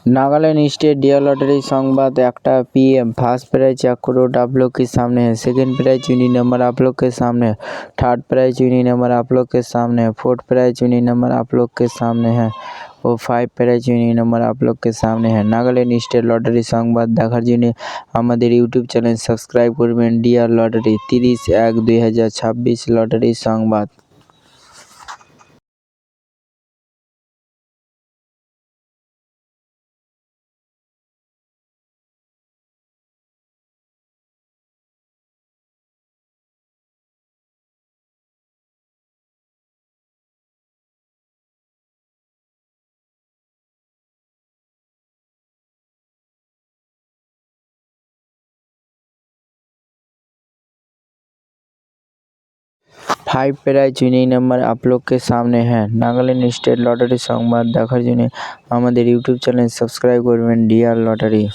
Nagaland state dear lottery संवाद एकटा PM first prize 1 crore आप लोग के सामने है। सेकंड प्राइज यूनिक नंबर आप लोग के सामने है। थर्ड प्राइज यूनिक नंबर आप लोग के सामने है। फोर्थ प्राइज यूनिक नंबर आप लोग के सामने है और 5 प्राइज यूनिक नंबर आप लोग के सामने है। नागालैंड स्टेट लॉटरी संवाद देखार जन्य आमादेर यूट्यूब चैनल सबस्क्राइब करबेन। Dear lottery 30/1/2026 lottery Sambad. Five prize unique number आप लोग के सामने है। नागालैंड स्टेट लॉटरी संवाद देखार जन्य आमादेर यूट्यूब चैनल सबस्क्राइब करबेन। Dear lottery.